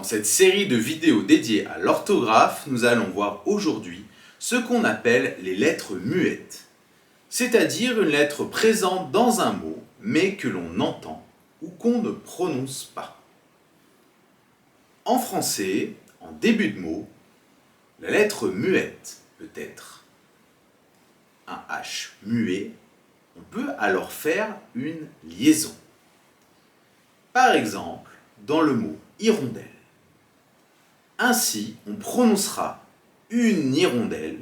Dans cette série de vidéos dédiées à l'orthographe, nous allons voir aujourd'hui ce qu'on appelle les lettres muettes, c'est-à-dire une lettre présente dans un mot mais que l'on entend ou qu'on ne prononce pas. En français, en début de mot, la lettre muette peut être un H muet, on peut alors faire une liaison. Par exemple, dans le mot hirondelle. Ainsi, on prononcera une hirondelle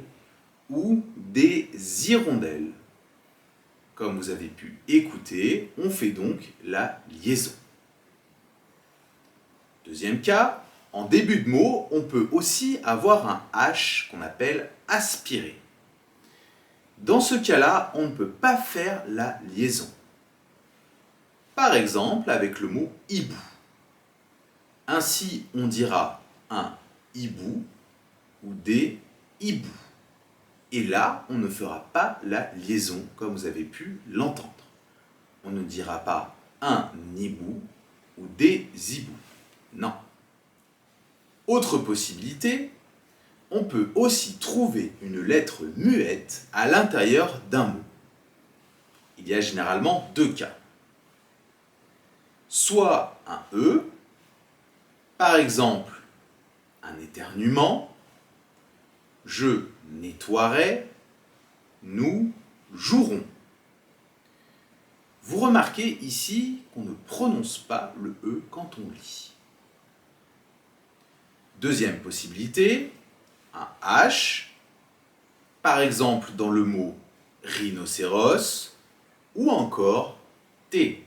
ou des hirondelles. Comme vous avez pu écouter, on fait donc la liaison. Deuxième cas, en début de mot, on peut aussi avoir un H qu'on appelle aspiré. Dans ce cas-là, on ne peut pas faire la liaison. Par exemple, avec le mot hibou. Ainsi, on dira un hibou ou des hiboux. Et là, on ne fera pas la liaison comme vous avez pu l'entendre. On ne dira pas un hibou ou des hiboux. Non. Autre possibilité, on peut aussi trouver une lettre muette à l'intérieur d'un mot. Il y a généralement deux cas. Soit un E, par exemple un éternuement, je nettoierai, nous jouerons. Vous remarquez ici qu'on ne prononce pas le E quand on lit. Deuxième possibilité, un H, par exemple dans le mot rhinocéros ou encore T.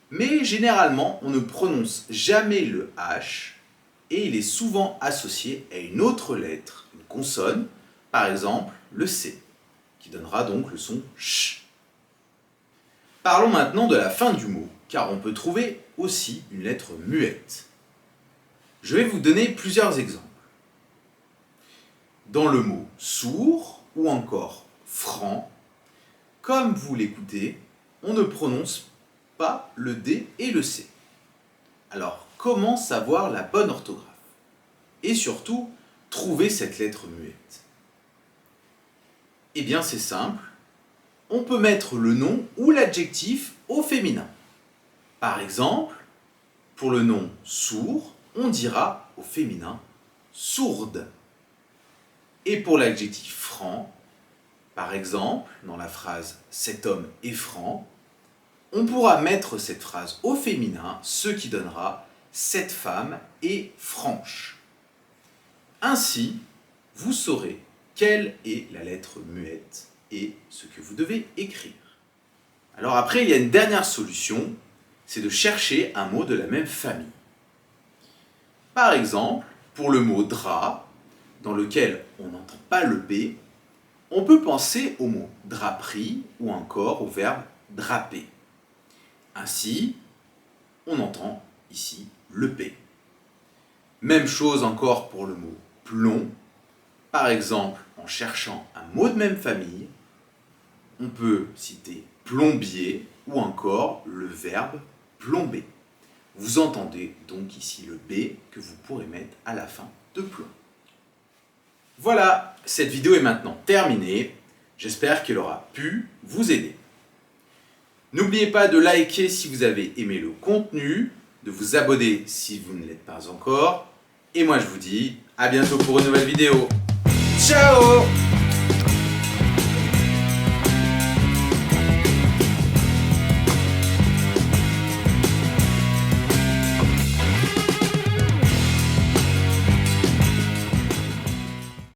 Mais généralement, on ne prononce jamais le H et il est souvent associé à une autre lettre, une consonne, par exemple le C, qui donnera donc le son ch. Parlons maintenant de la fin du mot, car on peut trouver aussi une lettre muette. Je vais vous donner plusieurs exemples. Dans le mot sourd ou encore franc, comme vous l'écoutez, on ne prononce pas le D et le C. Alors, comment savoir la bonne orthographe? Et surtout, trouver cette lettre muette? Eh bien, c'est simple. On peut mettre le nom ou l'adjectif au féminin. Par exemple, pour le nom sourd, on dira au féminin sourde. Et pour l'adjectif franc, par exemple, dans la phrase « cet homme est franc », on pourra mettre cette phrase au féminin, ce qui donnera « cette femme est franche ». Ainsi, vous saurez quelle est la lettre muette et ce que vous devez écrire. Alors après, il y a une dernière solution, c'est de chercher un mot de la même famille. Par exemple, pour le mot drap, dans lequel on n'entend pas le B, on peut penser au mot draperie ou encore au verbe draper. Ainsi, on entend ici le P. Même chose encore pour le mot plomb. Par exemple, en cherchant un mot de même famille, on peut citer plombier ou encore le verbe plomber. Vous entendez donc ici le B que vous pourrez mettre à la fin de plomb. Voilà, cette vidéo est maintenant terminée. J'espère qu'elle aura pu vous aider. N'oubliez pas de liker si vous avez aimé le contenu, de vous abonner si vous ne l'êtes pas encore. Et moi je vous dis à bientôt pour une nouvelle vidéo. Ciao!